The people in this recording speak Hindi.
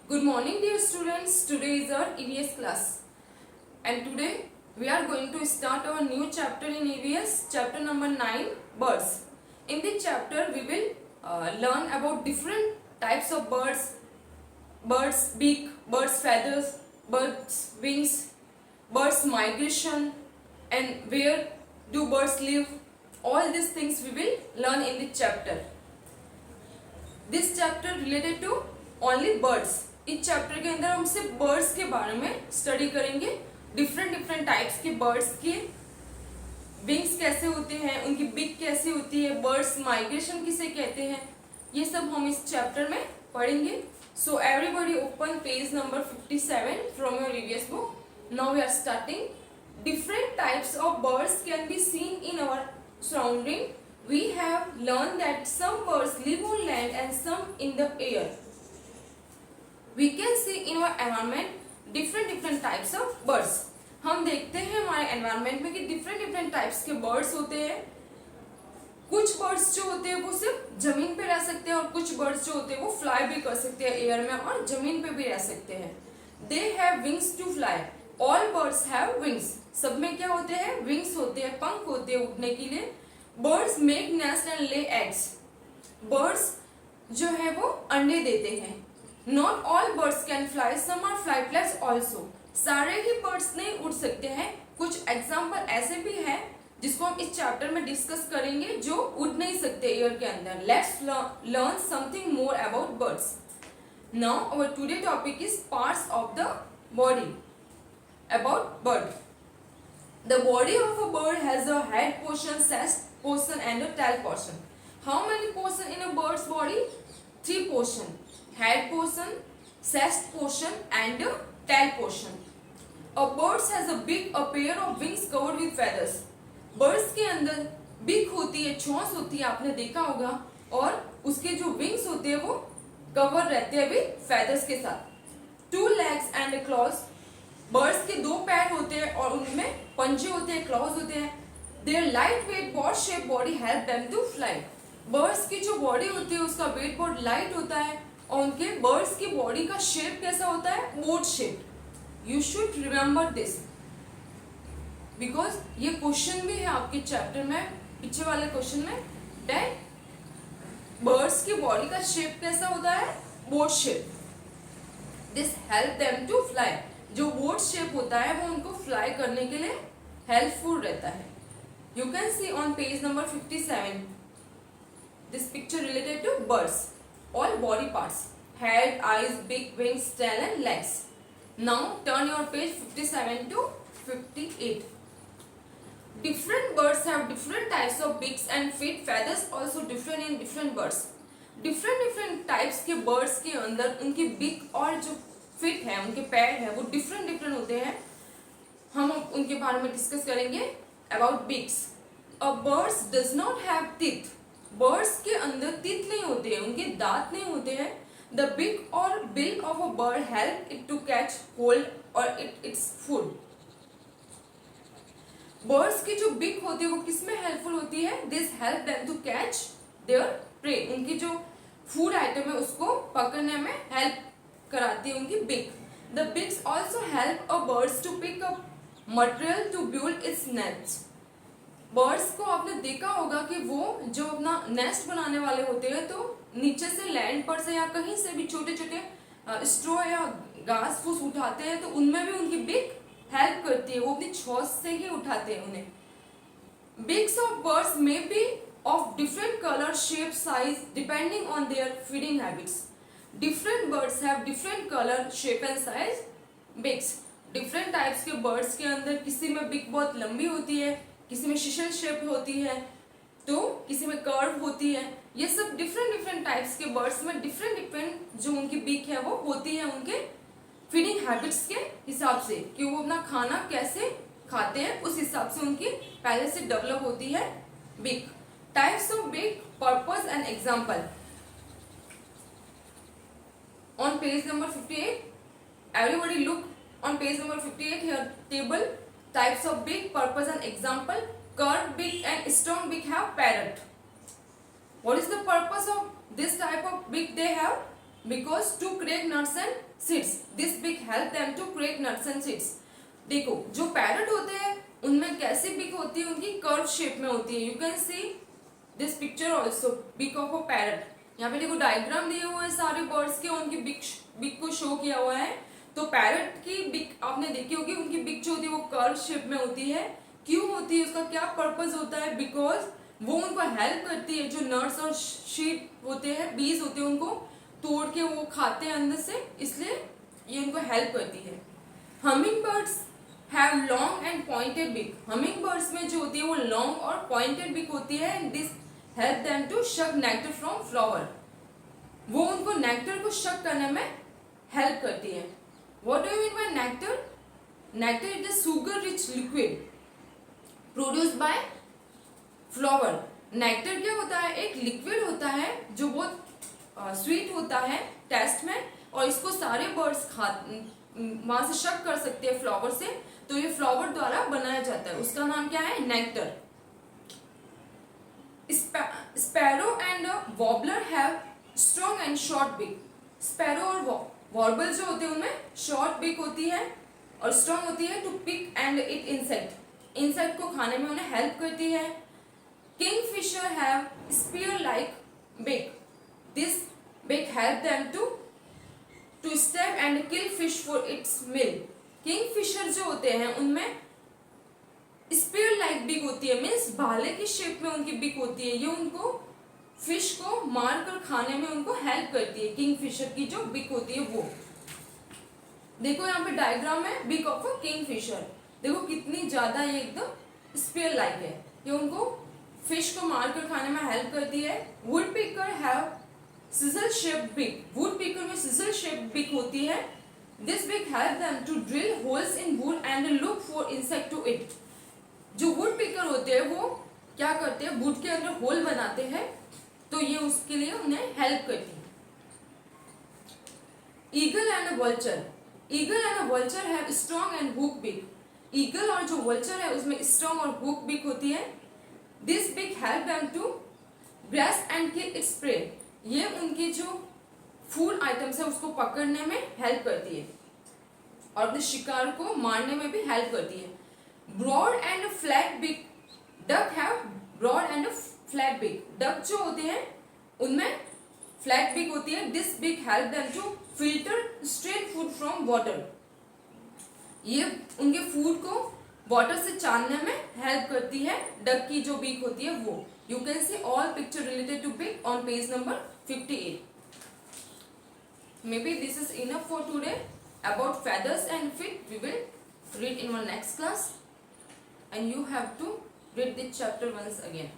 Good morning, dear students. Today is our EVS class, and today we are going to start our new chapter in EVS, chapter number 9, birds. In this chapter, we will learn about different types of birds, birds' beak, birds' feathers, birds' wings, birds' migration, and where do birds live. All these things we will learn in this chapter. This chapter related to only birds. इस चैप्टर के अंदर हम सिर्फ बर्ड्स के बारे में स्टडी करेंगे. डिफरेंट टाइप्स के बर्ड्स के विंग्स कैसे होते हैं, उनकी बिक कैसे होती है, बर्ड्स माइग्रेशन किसे कहते हैं, ये सब हम इस चैप्टर में पढ़ेंगे. So everybody open page number 57 from your EVS book. Now we are starting. Different types of birds can be seen in our surrounding. We have learned that some birds live on land and some in the air. We can see in our environment different types of birds. हम देखते हैं हमारे environment में कि different types के birds होते हैं. कुछ birds जो होते हैं वो सिर्फ जमीन पे रह सकते हैं और कुछ birds जो होते हैं वो fly भी कर सकते हैं air में और जमीन पे भी रह सकते हैं. They have wings to fly. All birds have wings. सब में क्या होते हैं? Wings होते हैं, पंख होते हैं उड़ने के लिए. Birds make nest and lay eggs. Birds जो है वो अंडे देते हैं. Not all birds can fly. Some are flightless also. सारे ही birds नहीं उड़ सकते हैं. कुछ एग्जाम्पल ऐसे भी हैं जिसको हम इस चैप्टर में डिस्कस करेंगे जो उड़ नहीं सकते एयर के अंदर. Let's learn something more about birds. Now our today topic is parts of the body. About bird. The body of a bird has a head portion, chest portion and a tail portion. How many portion in a bird's body? 3 portion. Head portion, chest portion and a tail portion. A bird has a beak, a pair of wings covered with feathers. Birds के अंदर beak होती है, चोंच होती है, आपने देखा होगा, और उसके जो wings होते हैं वो cover रहते हैं भी feathers के साथ. 2 legs and a claws. Birds के 2 पैर होते हैं और उनमें पंजे होते हैं, claws होते हैं. Their lightweight board-shaped body help them to fly. Birds की जो body होती है उसका weight बहुत light होता है और उनके birds की body का shape कैसा होता है? board shaped. You should remember this because ये question भी है आपके chapter में, पीछे वाले question में, that birds की body का shape कैसा होता है? board shape. This help them to fly. जो board shape होता है वो उनको fly करने के लिए helpful रहता है. You can see on page number 57 this picture related to birds. All body parts: head, eyes, beak, wings, tail and legs. Now turn your page 57 to 58. Different birds have different types of beaks and feet. Feathers also different in different birds. different types के birds के अंदर उनकी beak और जो feet है, उनके पैर है, वो different होते हैं. हम उनके बारे में डिस्कस करेंगे. About beaks. A bird does not have teeth. Birds के अंदर teeth नहीं होते हैं, उनके दांत नहीं होते हैं. The beak or bill of a bird help it to catch hold or its food. Birds की जो beak होती है वो किसमें helpful होती है? This help them to catch their prey. उनकी जो food item है उसको पकड़ने में help कराती है उनकी beak. The beaks also help a birds to pick up material to build its nest. Birds को आपने देखा होगा कि वो जो अपना नेस्ट बनाने वाले होते हैं तो नीचे से लैंड पर से या कहीं से भी छोटे स्ट्रॉ या घास फूस उठाते हैं तो उनमें भी उनकी बिक हेल्प करती है. वो अपनी चोंच से ही उठाते हैं उन्हें. Beaks of birds may be of different colour, shape, size depending on their feeding habits. Different birds have different colour, shape and size beaks. Different types के बर्ड्स के अंदर किसी में बिक बहुत लंबी होती है, किसी में शिशल शेप होती है, तो किसी में कर्व होती है. ये सब डिफरेंट टाइप्स के बर्ड्स में डिफरेंट जो उनकी बीक है वो होती है उनके फीडिंग हैबिट्स के हिसाब से कि वो अपना खाना कैसे खाते हैं, उस हिसाब से उनकी पहले से डेवलप होती है beak. Types of beak, purpose and example. On page number 58 everybody look on page number 58 here table. Types of beak, purpose and example. Curved beak and strong beak have parrot. What is the purpose of this type of beak they have? because to crack nuts and seeds. This beak help them to crack nuts and seeds. देखो जो पैरट होते हैं उनमें कैसी बिक होती है, उनकी कर्व शेप में होती है. You can see this picture also बिक ऑफ अ पैरट. यहाँ पे देखो डायग्राम दिए हुए हैं सारे बर्ड्स के, उनकी बिक को शो किया हुआ है. तो पैरट की बिक आपने देखी होगी, उनकी बिक जो होती है वो कर्व शेप में होती है. क्यों होती है, उसका क्या पर्पज होता है? बिकॉज वो उनको हेल्प करती है, जो नट्स और शीट होते हैं, बीज होते हैं, उनको तोड़ के वो खाते हैं अंदर से, इसलिए ये उनको हेल्प करती है. Humming birds have long and pointed बिक. हमिंग बर्ड्स में जो होती है वो लॉन्ग और पॉइंटेड बिक होती है. And this help them to suck nectar from flower. वो उनको नेक्टर को शक करने में हेल्प करती है. What do you mean by nectar? Nectar is the sugar rich liquid produced by flower. Nectar क्या होता है? एक लिक्विड होता है जो बहुत स्वीट होता है टेस्ट में, और इसको सारे बर्ड्स वहां से शक कर सकते हैं फ्लावर से. तो ये फ्लावर द्वारा बनाया जाता है. उसका नाम क्या है? Nectar. Sparrow and warbler have strong and short बिक. स्पैरो और वॉर्बल जो होते हैं उनमें शॉर्ट बिक होती है और स्ट्रॉन्ग होती है to pick and eat insect. Insect को खाने में उन्हें हेल्प करती है. Kingfisher have spear like beak. This beak help them to stab and kill fish for its meal. Kingfisher जो होते हैं उनमें स्पीयर लाइक बिक होती है, मीन्स भाले की शेप में उनकी बिक होती है. ये उनको फिश को मारकर खाने में उनको हेल्प करती है. किंगफिशर की जो बिक होती है वो देखो यहाँ पे डायग्राम में बिक ऑफ अ किंगफिशर. देखो कितनी ज्यादा ये एकदम स्पीयर लाइक है. ये उनको फिश को मारकर खाने में हेल्प करती है. Woodpecker have chisel shape beak. Woodpecker में सिजल शेप बिक होती है. This beak help them to drill holes in wood and look for insect to eat. जो वुड पिकर होते हैं वो क्या करते हैं? वुड के अंदर होल बनाते हैं, तो ये उसके लिए उन्हें हेल्प करती है. Eagle and vulture. Eagle and vulture have strong and hook बिक. ईगल और जो वल्चर है उसमें स्ट्रॉन्ग और हुक बिक होती है. This beak help them to grasp and kill its prey. ये उनकी जो फूड आइटम्स है उसको पकड़ने में हेल्प करती है और अपने शिकार को मारने में भी हेल्प करती है. Broad and flat beak. Duck have broad and flat beak. Duck जो होते हैं उनमें फ्लैट बिक होती है. This beak help them to filter straight food from water. ये उनके फूड को वाटर से छानने में हेल्प करती है. डक की जो बिक होती है वो. You can see all picture related to beak on page number 58. Maybe this is enough for today. About feathers and feet we will read in our next class, and you have to read this chapter once again.